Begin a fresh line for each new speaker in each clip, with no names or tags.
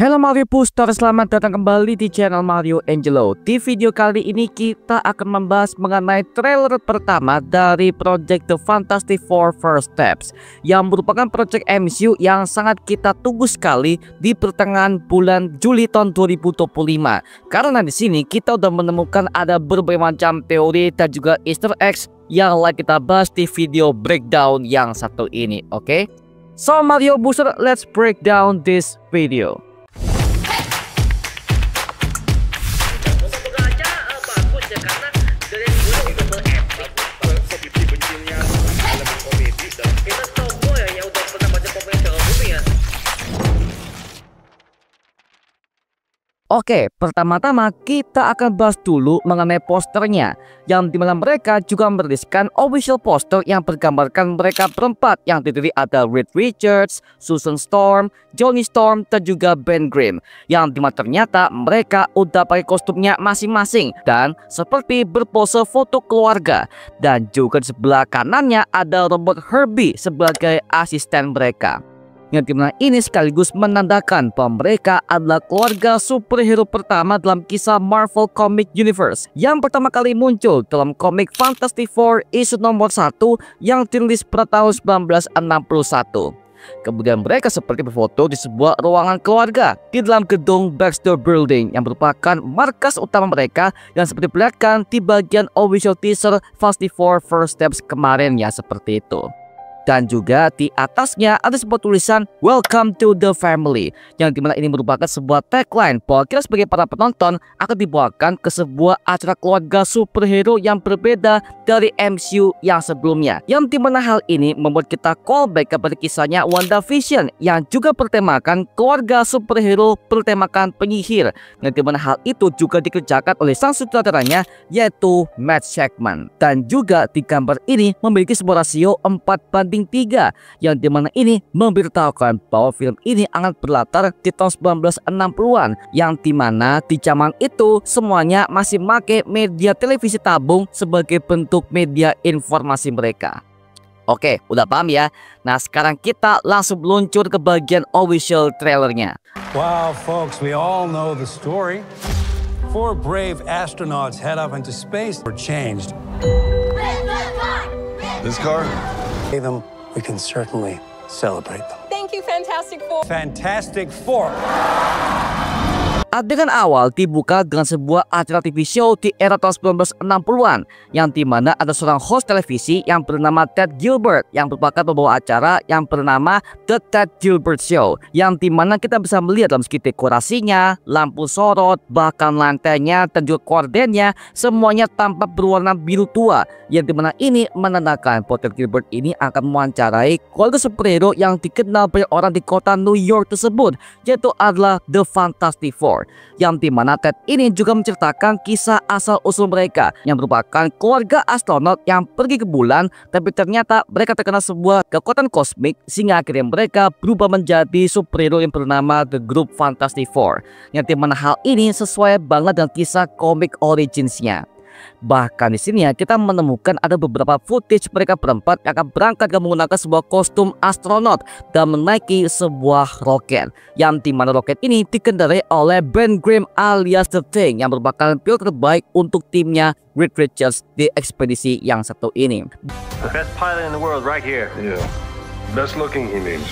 Halo Mario Booster, selamat datang kembali di channel Mario Angelo. Di video kali ini kita akan membahas mengenai trailer pertama dari Project The Fantastic Four First Steps, yang merupakan project MCU yang sangat kita tunggu sekali di pertengahan bulan Juli tahun 2025. Karena di sini kita udah menemukan ada berbagai macam teori dan juga Easter eggs yang kita bahas di video breakdown yang satu ini, oke? So Mario Booster, let's break down this video. Oke, pertama-tama kita akan bahas dulu mengenai posternya, yang dimana mereka juga meriliskan official poster yang bergambarkan mereka berempat, yang terdiri ada Reed Richards, Susan Storm, Johnny Storm, dan juga Ben Grimm, yang dimana ternyata mereka udah pakai kostumnya masing-masing dan seperti berpose foto keluarga. Dan juga di sebelah kanannya ada robot Herbie sebagai asisten mereka, yang dimana ini sekaligus menandakan bahwa mereka adalah keluarga superhero pertama dalam kisah Marvel Comic Universe yang pertama kali muncul dalam komik Fantastic Four issue nomor 1 yang dirilis pada tahun 1961. Kemudian mereka seperti berfoto di sebuah ruangan keluarga di dalam gedung Baxter Building yang merupakan markas utama mereka, yang seperti diperlihatkan di bagian official teaser Fantastic Four First Steps kemarin, ya seperti itu. Dan juga di atasnya ada sebuah tulisan Welcome to the Family, yang dimana ini merupakan sebuah tagline bahwa kita sebagai para penonton akan dibawakan ke sebuah acara keluarga superhero yang berbeda dari MCU yang sebelumnya, yang dimana hal ini membuat kita callback kepada kisahnya WandaVision yang juga bertemakan keluarga superhero bertemakan penyihir, yang dimana hal itu juga dikerjakan oleh sang sutradaranya yaitu Matt Shakman. Dan juga di gambar ini memiliki sebuah rasio 4:3, yang dimana ini memberitahukan bahwa film ini akan berlatar di tahun 1960-an, yang dimana di zaman itu semuanya masih pakai media televisi tabung sebagai bentuk media informasi mereka. Oke, udah paham ya? Nah, sekarang kita langsung meluncur ke bagian official trailernya.
Wow, folks, we all know the story. 4 brave astronauts head off into space were changed.
This car?
Them, we can certainly celebrate them.
Thank you, Fantastic Four.
Fantastic Four.
Adegan awal dibuka dengan sebuah acara TV show di era tahun 1960-an, yang dimana ada seorang host televisi yang bernama Ted Gilbert yang merupakan pembawa acara yang bernama The Ted Gilbert Show, yang dimana kita bisa melihat dalam segi dekorasinya, lampu sorot, bahkan lantainya dan juga kordennya semuanya tampak berwarna biru tua, yang dimana ini menandakan bahwa Ted Gilbert ini akan mewawancarai keluarga superhero yang dikenal banyak orang di kota New York tersebut, yaitu adalah The Fantastic Four, yang dimana Ted ini juga menceritakan kisah asal-usul mereka yang merupakan keluarga astronot yang pergi ke bulan, tapi ternyata mereka terkena sebuah kekuatan kosmik sehingga akhirnya mereka berubah menjadi superhero yang bernama The Group Fantastic Four, yang dimana hal ini sesuai banget dengan kisah komik originsnya. Bahkan di sini ya kita menemukan ada beberapa footage mereka berempat yang akan berangkat dengan menggunakan sebuah kostum astronot dan menaiki sebuah roket, yang dimana roket ini dikendarai oleh Ben Grimm alias The Thing, yang merupakan pilot terbaik untuk timnya Reed Richards di ekspedisi yang satu ini.
The best pilot in the world right here.
Yeah. Best looking, he means.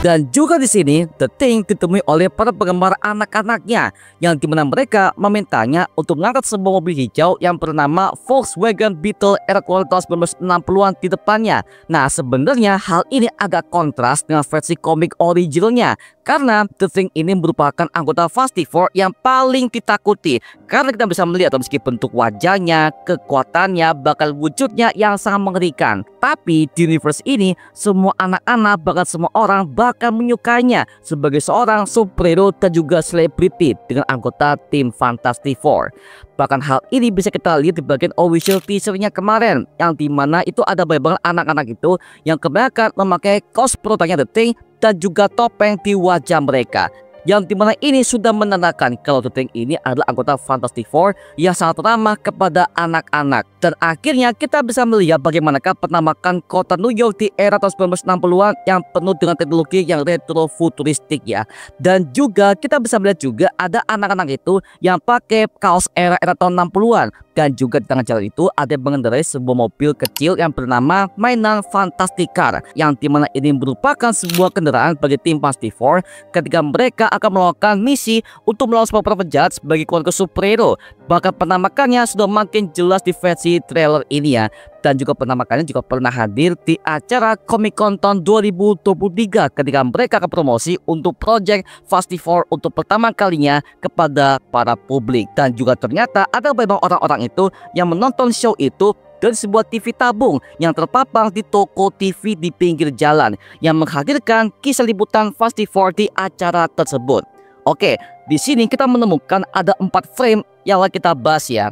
Dan juga di sini The Thing ditemui oleh para penggemar anak-anaknya, yang dimana mereka memintanya untuk mengangkat sebuah mobil hijau yang bernama Volkswagen Beetle era tahun 1960-an di depannya. Nah, sebenarnya hal ini agak kontras dengan versi komik originalnya, karena The Thing ini merupakan anggota Fantastic Four yang paling ditakuti, karena kita bisa melihat dari segi bentuk wajahnya, kekuatannya, bahkan wujudnya yang sangat mengerikan. Tapi di universe ini semua anak-anak bahkan semua orang bahkan menyukainya sebagai seorang superhero dan juga selebriti dengan anggota tim Fantastic Four. Bahkan hal ini bisa kita lihat di bagian official teasernya kemarin, yang dimana itu ada banyak banget anak-anak itu yang kebanyakan memakai kaos protonya The Thing dan juga topeng di wajah mereka. yang dimana ini sudah menandakan kalau The Thing ini adalah anggota Fantastic Four yang sangat ramah kepada anak-anak. Dan akhirnya kita bisa melihat bagaimanakah penamakan kota New York di era tahun 1960-an yang penuh dengan teknologi yang retro futuristik ya. Dan juga kita bisa melihat juga ada anak-anak itu yang pakai kaos era tahun 60-an. Dan juga di tengah jalan itu ada yang mengendarai sebuah mobil kecil yang bernama mainan Fantastic Car, yang dimana ini merupakan sebuah kendaraan bagi tim Fantastic Four ketika mereka akan melakukan misi untuk melawan sebuah penjahat sebagai keluarga superhero. Bahkan penamakannya sudah makin jelas di versi trailer ini ya. Dan juga penamakannya juga pernah hadir di acara Comic Con tahun 2023 ketika mereka akan promosi untuk project Fantastic Four untuk pertama kalinya kepada para publik. Dan juga ternyata ada banyak orang-orang itu yang menonton show itu dari sebuah TV tabung yang terpapang di toko TV di pinggir jalan yang menghadirkan kisah liputan Fantastic Four di acara tersebut. Oke, di sini kita menemukan ada 4 frame yang kita bahas ya.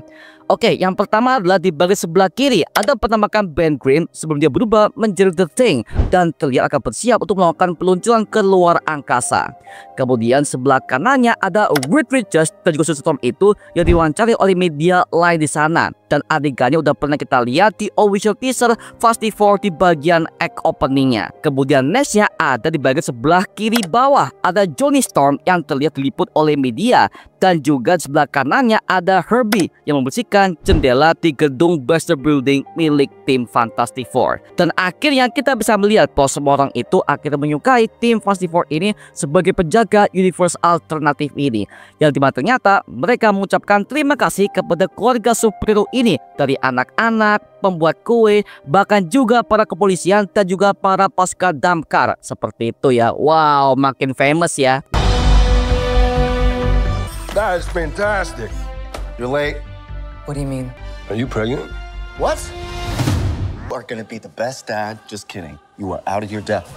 Oke, yang pertama adalah di bagian sebelah kiri ada penamakan Ben Grimm sebelum dia berubah menjadi The Thing dan terlihat akan bersiap untuk melakukan peluncuran ke luar angkasa. Kemudian sebelah kanannya ada Reed Richards dan juga Sue Storm itu yang diwawancari oleh media lain di sana. Dan adegannya udah pernah kita lihat di official teaser Fantastic Four di bagian act openingnya. Kemudian nextnya ada di bagian sebelah kiri bawah ada Johnny Storm yang terlihat diliput oleh media. Dan juga di sebelah kanannya ada Herbie yang membersihkan jendela di gedung Baxter Building milik tim Fantastic Four. Dan akhirnya kita bisa melihat bahwa semua orang itu akhirnya menyukai tim Fantastic Four ini sebagai penjaga universe alternatif ini. Yang dimana ternyata mereka mengucapkan terima kasih kepada keluarga superhero ini, dari anak-anak, pembuat kue, bahkan juga para kepolisian dan juga para pasukan damkar. Seperti itu ya. Wow, makin famous ya.
That is fantastic. You're late.
What do you mean?
Are you pregnant?
What? You are gonna be the best dad. Just kidding. You are out of your depth.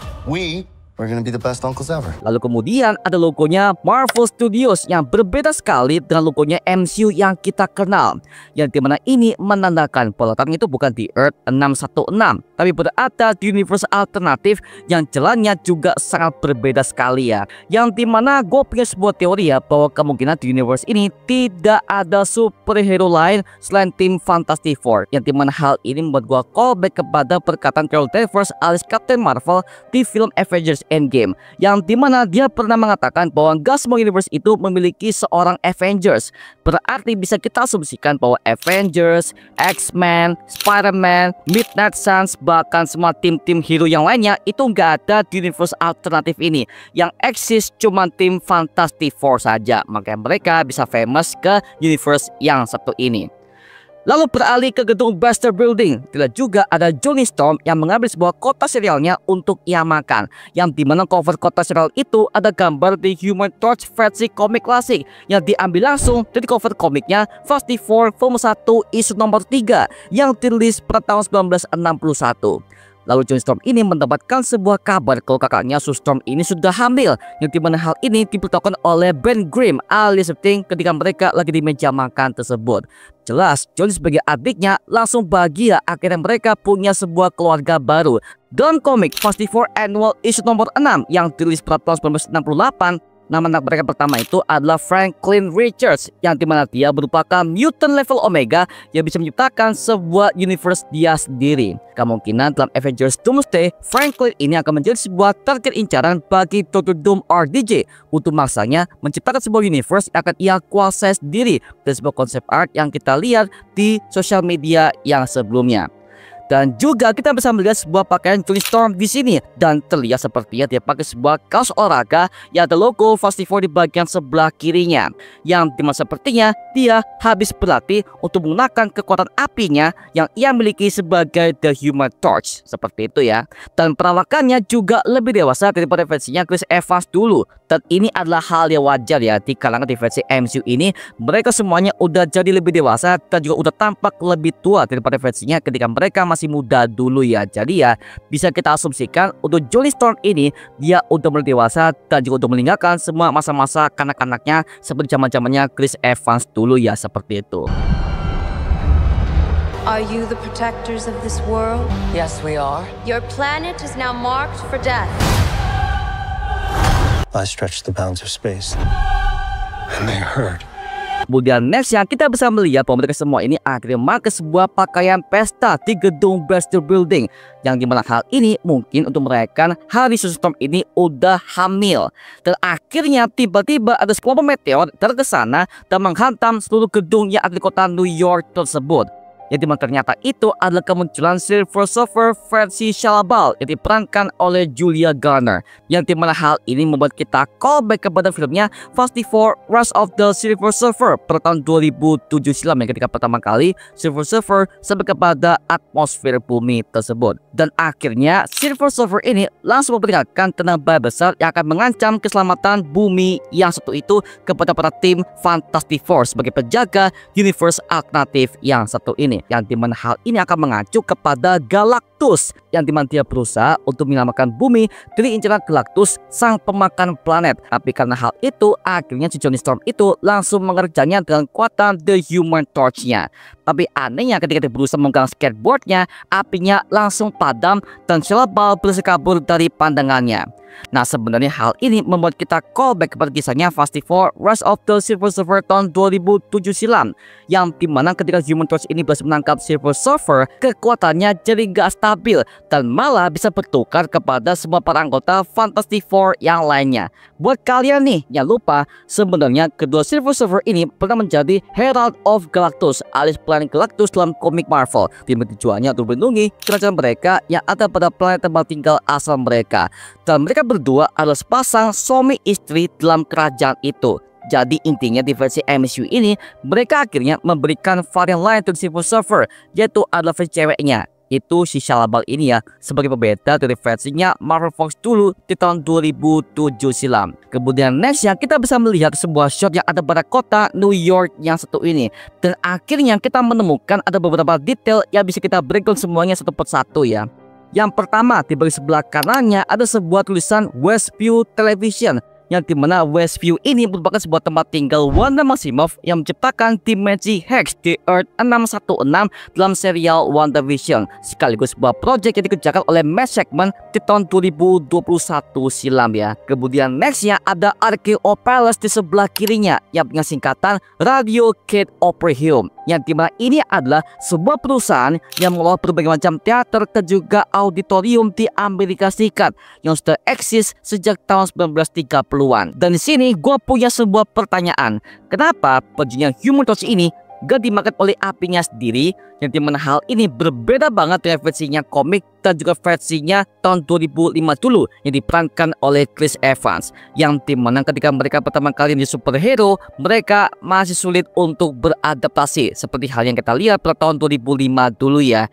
We're gonna be the best uncles ever.
Lalu kemudian ada logonya Marvel Studios yang berbeda sekali dengan logonya MCU yang kita kenal. Yang dimana ini menandakan peletakan itu bukan di Earth 616, tapi berada di universe alternatif yang jalannya juga sangat berbeda sekali ya. Yang dimana gue punya sebuah teori ya bahwa kemungkinan di universe ini tidak ada superhero lain selain tim Fantastic Four. Yang dimana hal ini membuat gue callback kepada perkataan Carol Danvers alias Captain Marvel di film Avengers Endgame, yang dimana dia pernah mengatakan bahwa gak semua universe itu memiliki seorang Avengers. Berarti bisa kita asumsikan bahwa Avengers, X-Men, Spider-Man, Midnight Suns, bahkan semua tim-tim hero yang lainnya itu gak ada di universe alternatif ini. Yang eksis cuma tim Fantastic Four saja. Makanya mereka bisa famous ke universe yang satu ini. Lalu beralih ke gedung Baxter Building, tidak juga ada Johnny Storm yang mengambil sebuah kotak serialnya untuk ia makan. Yang dimana cover kotak serial itu ada gambar di Human Torch versi komik klasik yang diambil langsung dari cover komiknya Fantastic Four volume 1 issue nomor 3 yang dirilis pada tahun 1961. Lalu Johnny Storm ini mendapatkan sebuah kabar kalau kakaknya Sue Storm ini sudah hamil, yang dimana hal ini diberitahukan oleh Ben Grimm alias The Thing ketika mereka lagi di meja makan tersebut. Jelas Johnny sebagai adiknya langsung bahagia akhirnya mereka punya sebuah keluarga baru. Dalam komik Fantastic Four Annual issue nomor 6 yang dirilis pada tahun 1968, nama anak mereka pertama itu adalah Franklin Richards, yang dimana dia merupakan mutant level Omega yang bisa menciptakan sebuah universe dia sendiri. Kemungkinan dalam Avengers Doomsday, Franklin ini akan menjadi sebuah target incaran bagi Dr. Doom RDJ untuk maksanya menciptakan sebuah universe yang akan ia kuasai sendiri, dan sebuah konsep art yang kita lihat di sosial media yang sebelumnya. Dan juga kita bisa melihat sebuah pakaian Johnny Storm di sini, dan terlihat sepertinya dia pakai sebuah kaos olahraga yang ada logo Fantastic Four di bagian sebelah kirinya, yang dimana sepertinya dia habis berlatih untuk menggunakan kekuatan apinya yang ia miliki sebagai The Human Torch, seperti itu ya. Dan perawakannya juga lebih dewasa daripada versinya Chris Evans dulu, dan ini adalah hal yang wajar ya di kalangan di versi MCU ini. Mereka semuanya udah jadi lebih dewasa dan juga udah tampak lebih tua daripada versinya ketika mereka masih muda dulu ya. Jadi ya bisa kita asumsikan untuk Johnny Storm ini dia udah mulai dewasa dan juga udah meninggalkan semua masa-masa kanak-kanaknya seperti zaman-zamannya Chris Evans dulu ya, seperti itu.
Are you the protectors of this world?
Yes, we are.
Your planet is now marked for death.
I stretch the bounds of space.
And they hurt.
Kemudian next yang kita bisa melihat bahwa mereka semua ini akhirnya memakai sebuah pakaian pesta di gedung Baxter Building, yang dimana hal ini mungkin untuk merayakan hari Sue Storm ini udah hamil. Dan akhirnya tiba-tiba ada sekelompok meteor terkesana dan menghantam seluruh gedung yang ada di kota New York tersebut. Yang dimana ternyata itu adalah kemunculan Silver Surfer versi Shalla-Bal yang diperankan oleh Julia Garner. Yang dimana hal ini membuat kita callback kepada filmnya Fast 4 Rise of the Silver Surfer pada tahun 2007 silam, yang ketika pertama kali Silver Surfer sampai kepada atmosfer bumi tersebut. Dan akhirnya Silver Surfer ini langsung memperlihatkan tenaga besar yang akan mengancam keselamatan bumi yang satu itu kepada para tim Fantastic Four sebagai penjaga universe alternatif yang satu ini. Yang dimana hal ini akan mengacu kepada Galactus, yang dimana dia berusaha untuk menyelamatkan bumi dari incaran Galactus, sang pemakan planet. Tapi karena hal itu, akhirnya si Johnny Storm itu langsung mengerjanya dengan kekuatan The Human Torch-nya. Tapi anehnya ketika dia berusaha memegang skateboardnya, apinya langsung padam dan Shalla-Bal berhasil kabur dari pandangannya. Nah, sebenarnya hal ini membuat kita callback kepada kisahnya Fast 4 Rise of the Silver Surfer tahun 2007 silam, yang dimana ketika Human Torch ini berhasil menangkap Silver Surfer, kekuatannya jadi gak stabil dan malah bisa bertukar kepada semua para anggota Fantastic Four yang lainnya. Buat kalian nih yang lupa, sebenarnya kedua Silver Surfer ini pernah menjadi Herald of Galactus alias planet Galactus dalam komik Marvel, dimana tujuannya untuk melindungi kerajaan mereka yang ada pada planet tempat tinggal asal mereka. Dan mereka berdua adalah sepasang suami istri dalam kerajaan itu. Jadi intinya di versi MCU ini mereka akhirnya memberikan varian lain untuk Silver Surfer, yaitu adalah versi ceweknya, itu si Shalla-Bal ini ya, sebagai pembeda dari versinya Marvel Fox dulu di tahun 2007 silam. Kemudian next yang kita bisa melihat sebuah shot yang ada pada kota New York yang satu ini. Dan akhirnya kita menemukan ada beberapa detail yang bisa kita breakdown semuanya satu persatu ya. Yang pertama, di bagian sebelah kanannya ada sebuah tulisan Westview Television, yang dimana Westview ini merupakan sebuah tempat tinggal Wanda Maximoff yang menciptakan dimensi Hex di Earth 616 dalam serial WandaVision, sekaligus sebuah proyek yang dikerjakan oleh Matt Shakman di tahun 2021 silam ya. Kemudian nextnya ada RKO Palace di sebelah kirinya yang punya singkatan Radio Kid Opry-Hume, yang dimana ini adalah sebuah perusahaan yang mengelola berbagai macam teater dan juga auditorium di Amerika Serikat yang sudah eksis sejak tahun 1930-an. Dan di sini gue punya sebuah pertanyaan, kenapa bajunya Human Torch ini gak dimakan oleh apinya sendiri, yang dimana hal ini berbeda banget dengan versinya komik dan juga versinya tahun 2005 dulu yang diperankan oleh Chris Evans, yang dimana ketika mereka pertama kali menjadi superhero mereka masih sulit untuk beradaptasi seperti hal yang kita lihat pada tahun 2005 dulu ya.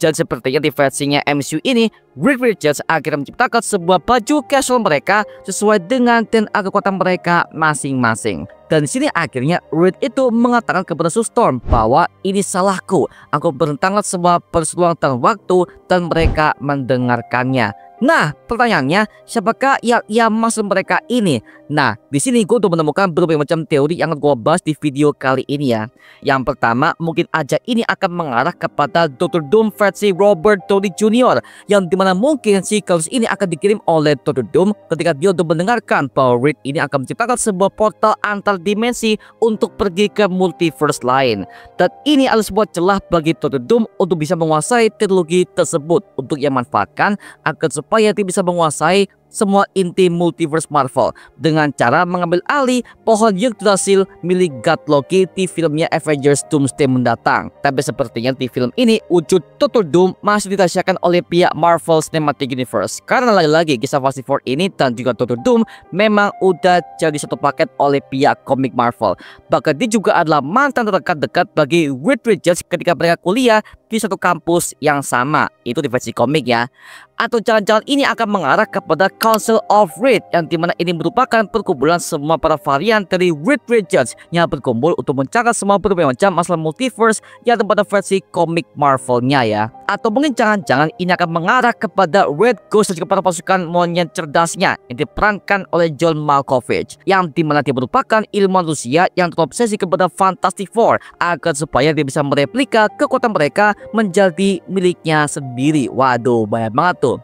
Dan sepertinya di versinya MCU ini, Reed Richards akhirnya menciptakan sebuah baju casual mereka sesuai dengan dan kekuatan mereka masing-masing. Dan di sini akhirnya Reed itu mengatakan kepada Sue Storm bahwa ini salahku, aku bertentangan sebuah persetujuan waktu, dan mereka mendengarkannya. Nah, pertanyaannya, siapakah yang maksud mereka ini? Nah, di sini gue udah menemukan berbagai macam teori yang gue bahas di video kali ini ya. Yang pertama, mungkin aja ini akan mengarah kepada Dr. Doom versi Robert Downey Jr. Yang dimana mungkin si kasus ini akan dikirim oleh Dr. Doom ketika dia udah mendengarkan bahwa Reed ini akan menciptakan sebuah portal antar dimensi untuk pergi ke multiverse lain. Dan ini adalah sebuah celah bagi Dr. Doom untuk bisa menguasai teknologi tersebut untuk yang manfaatkan agar supaya dia bisa menguasai semua inti multiverse Marvel dengan cara mengambil alih pohon Yggdrasil milik God Loki di filmnya Avengers Doomsday mendatang. Tapi sepertinya di film ini wujud Dr. Doom masih dirahasiakan oleh pihak Marvel Cinematic Universe, karena lagi-lagi kisah Fast 4 ini dan juga Dr. Doom memang udah jadi satu paket oleh pihak komik Marvel. Bahkan dia juga adalah mantan rekan dekat bagi Reed Richards ketika mereka kuliah di satu kampus yang sama, itu di versi komik ya. Atau jangan-jangan ini akan mengarah kepada Council of Reed, yang dimana ini merupakan perkumpulan semua para varian dari Reed Richards yang berkumpul untuk mencari semua berbagai macam masalah multiverse yang ada pada versi komik Marvelnya ya. Atau mungkin jangan-jangan ini akan mengarah kepada Red Ghost dan juga para pasukan monyet cerdasnya yang diperankan oleh John Malkovich, yang dimana dia merupakan ilmuwan Rusia yang terobsesi kepada Fantastic Four agar supaya dia bisa mereplika kekuatan mereka menjadi miliknya sendiri. Waduh, banyak banget tuh.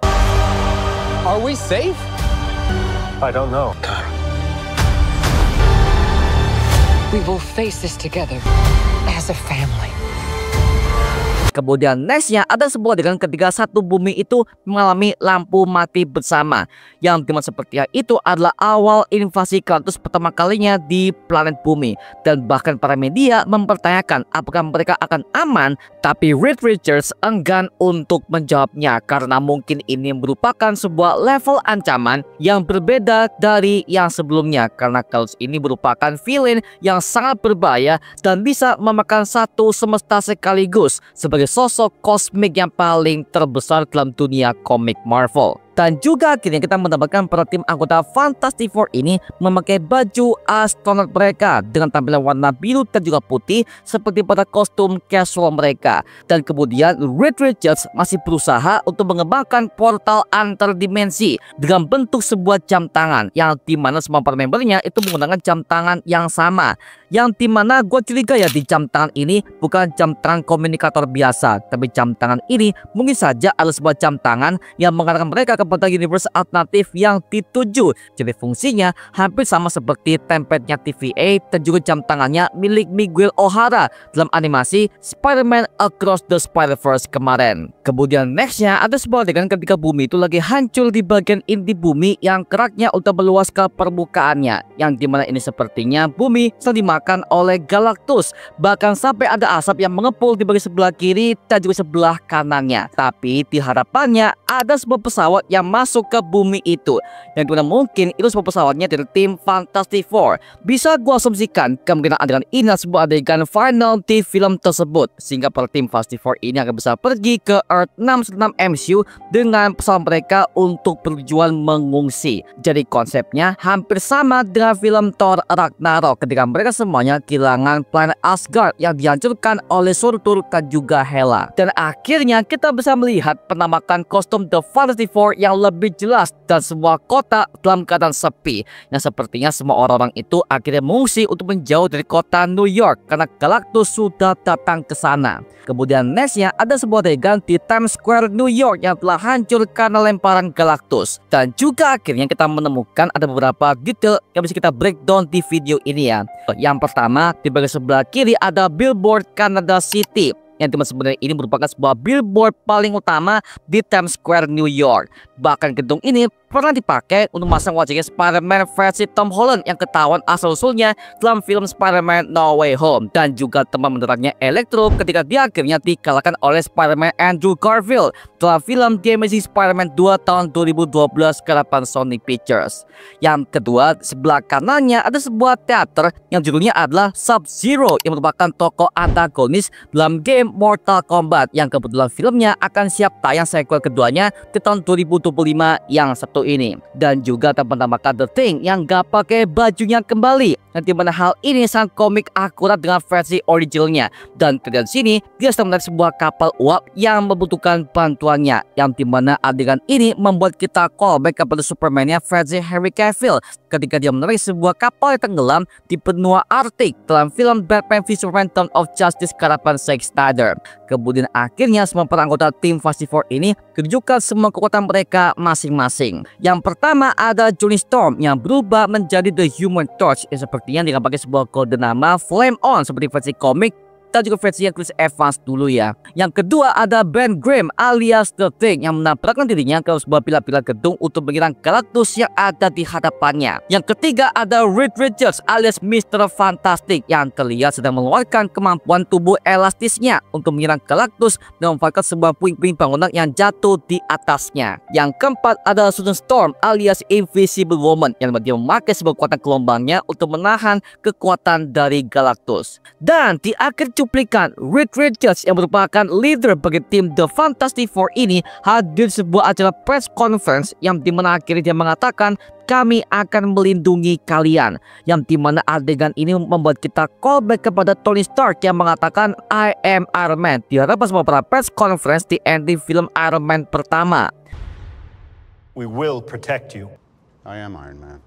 Are we safe?
I don't know.
Time.
We will face this together as a family.
Kemudian nextnya ada sebuah adegan ketika satu bumi itu mengalami lampu mati bersama. Yang dimana sepertinya itu adalah awal invasi Galactus pertama kalinya di planet bumi. Dan bahkan para media mempertanyakan apakah mereka akan aman. Tapi Reed Richards enggan untuk menjawabnya karena mungkin ini merupakan sebuah level ancaman yang berbeda dari yang sebelumnya. Karena Galactus ini merupakan villain yang sangat berbahaya dan bisa memakan satu semesta sekaligus sebagai sosok kosmik yang paling terbesar dalam dunia komik Marvel. Dan juga akhirnya kita mendapatkan para tim anggota Fantastic Four ini memakai baju astronot mereka dengan tampilan warna biru dan juga putih seperti pada kostum casual mereka. Dan kemudian Reed Richards masih berusaha untuk mengembangkan portal antar dimensi dengan bentuk sebuah jam tangan yang dimana semua para membernya itu menggunakan jam tangan yang sama. Yang dimana gue curiga ya di jam tangan ini bukan jam tangan komunikator biasa, tapi jam tangan ini mungkin saja adalah sebuah jam tangan yang mengarahkan mereka kepada universe alternatif yang dituju. Jadi fungsinya hampir sama seperti tempatnya TVA dan juga jam tangannya milik Miguel O'Hara dalam animasi Spider-Man Across the Spider-Verse kemarin. Kemudian nextnya ada sebuah adegan ketika bumi itu lagi hancur di bagian inti bumi yang keraknya udah meluas ke permukaannya. Yang dimana ini sepertinya bumi sedang dimakan oleh Galactus. Bahkan sampai ada asap yang mengepul di bagian sebelah kiri dan juga sebelah kanannya. Tapi di hadapannya ada sebuah pesawat yang masuk ke bumi itu. Yang dimana mungkin itu sebuah pesawatnya dari tim Fantastic Four. Bisa gua asumsikan kemungkinan adegan ini adalah sebuah adegan final di film tersebut. Sehingga para tim Fantastic Four ini akan bisa pergi ke Earth 616 MCU dengan pesawat mereka untuk bertujuan mengungsi. Jadi konsepnya hampir sama dengan film Thor Ragnarok ketika mereka semuanya kehilangan planet Asgard yang dihancurkan oleh Surtur dan juga Hela. Dan akhirnya kita bisa melihat penampakan kostum The Fantastic Four yang lebih jelas dan semua kota dalam keadaan sepi. Yang sepertinya semua orang-orang itu akhirnya mengungsi untuk menjauh dari kota New York karena Galactus sudah datang ke sana. Kemudian nextnya ada sebuah adegan di Times Square New York yang telah hancur karena lemparan Galactus. Dan juga akhirnya kita menemukan ada beberapa detail yang bisa kita breakdown di video ini ya. Yang pertama, di bagian sebelah kiri ada billboard Canada City. Yang dimana sebenarnya ini merupakan sebuah billboard paling utama di Times Square New York. Bahkan gedung ini pernah dipakai untuk masang wajahnya Spider-Man versi Tom Holland yang ketahuan asal-usulnya dalam film Spider-Man No Way Home. Dan juga teman menerannya Electro ketika dia akhirnya dikalahkan oleh Spider-Man Andrew Garfield dalam film The Amazing Spider-Man 2 tahun 2012 harapan Sony Pictures. Yang kedua, sebelah kanannya ada sebuah teater yang judulnya adalah Sub-Zero yang merupakan tokoh antagonis dalam game Mortal Kombat yang kebetulan filmnya akan siap tayang sequel keduanya di tahun 2025 yang Sabtu ini. Dan juga teman-teman The Thing yang gak pakai bajunya kembali, yang dimana hal ini sangat komik akurat dengan versi originalnya. Dan kemudian sini dia sedang menarik sebuah kapal uap yang membutuhkan bantuannya, yang dimana adegan ini membuat kita callback kepada Superman-nya versi Henry Cavill ketika dia menarik sebuah kapal yang tenggelam di benua Arktik dalam film Batman v Superman Dawn of Justice harapan Zack Snyder. Kemudian akhirnya semua para anggota tim Fantastic Four ini tunjukkan semua kekuatan mereka masing-masing. Yang pertama ada Johnny Storm yang berubah menjadi The Human Torch yang sepertinya dengan pakai sebuah kode nama Flame On seperti versi komik dan juga versi yang Chris Evans dulu ya. Yang kedua ada Ben Grimm alias The Thing yang menabrakkan dirinya ke sebuah pilar-pilar gedung untuk menyerang Galactus yang ada di hadapannya. Yang ketiga ada Reed Richards alias Mr. Fantastic yang terlihat sedang mengeluarkan kemampuan tubuh elastisnya untuk menyerang Galactus dan memanfaatkan sebuah puing-puing bangunan yang jatuh di atasnya. Yang keempat ada Susan Storm alias Invisible Woman yang dia memakai sebuah kekuatan gelombangnya untuk menahan kekuatan dari Galactus. Dan di akhir cuplikan, Reed Richards yang merupakan leader bagi tim The Fantastic Four ini hadir sebuah acara press conference yang dimana akhirnya dia mengatakan kami akan melindungi kalian, yang dimana adegan ini membuat kita callback kepada Tony Stark yang mengatakan I am Iron Man di hadapan semua para press conference di ending film Iron Man pertama.
We will protect you.
I am Iron Man.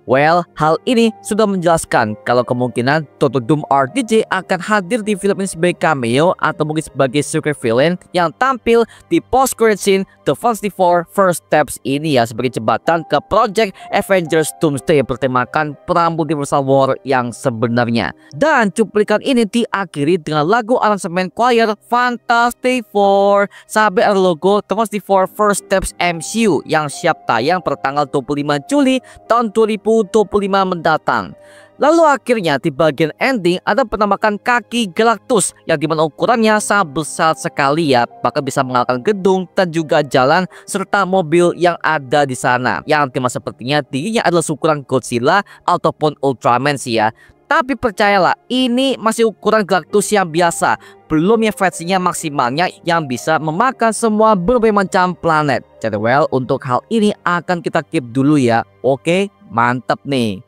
Well, hal ini sudah menjelaskan kalau kemungkinan Dr. Doom RDJ akan hadir di film ini sebagai cameo atau mungkin sebagai secret villain yang tampil di post-credit scene The Fantastic Four First Steps ini ya, sebagai jembatan ke Project Avengers Doomsday yang bertemakan perang multiversal war yang sebenarnya. Dan cuplikan ini diakhiri dengan lagu aransemen choir Fantastic Four sampai ada logo The Fantastic Four First Steps MCU yang siap tayang per tanggal 25 Juli tahun 2025 mendatang. Lalu akhirnya di bagian ending ada penamakan kaki Galactus yang dimana ukurannya sangat besar sekali ya, bahkan bisa mengalahkan gedung dan juga jalan serta mobil yang ada di sana, yang dimana sepertinya tingginya adalah ukuran Godzilla ataupun Ultraman sih ya. Tapi percayalah, ini masih ukuran Galactus yang biasa, belum yang versinya maksimalnya yang bisa memakan semua berbagai macam planet. Jadi well, untuk hal ini akan kita keep dulu ya. Oke, mantap nih.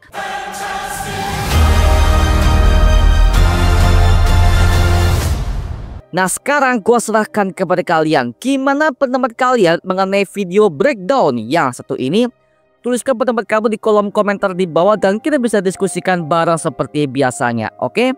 Nah, sekarang gua serahkan kepada kalian, gimana pendapat kalian mengenai video breakdown yang satu ini? Tuliskan pendapat kamu di kolom komentar di bawah dan kita bisa diskusikan bareng seperti biasanya, oke?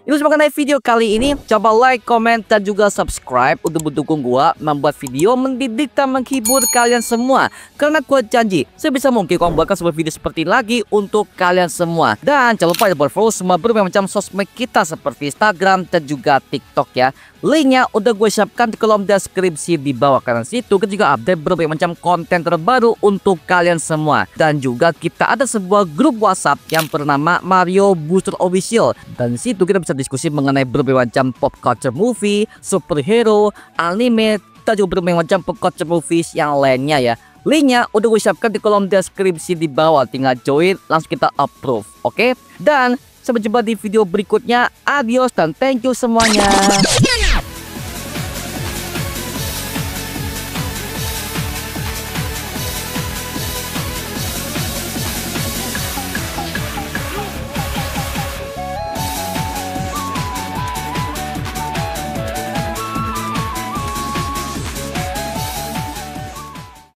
Itu mengenai video kali ini. Coba like, comment, dan juga subscribe untuk mendukung gua membuat video mendidik dan menghibur kalian semua. Karena gua janji sebisa mungkin gua membuatkan sebuah video seperti lagi untuk kalian semua. Dan jangan lupa buat follow semua berbagai macam sosmed kita seperti Instagram dan juga TikTok ya. Linknya udah gue siapkan di kolom deskripsi di bawah, karena situ kita juga update berbagai macam konten terbaru untuk kalian semua. Dan juga kita ada sebuah grup WhatsApp yang bernama Mario Booster Official, dan situ kita bisa diskusi mengenai berbagai macam pop culture movie, superhero, anime, dan juga berbagai macam pop culture movies yang lainnya ya. Linknya udah gue siapkan di kolom deskripsi di bawah, tinggal join langsung kita approve, oke? Dan sampai jumpa di video berikutnya. Adios dan thank you semuanya.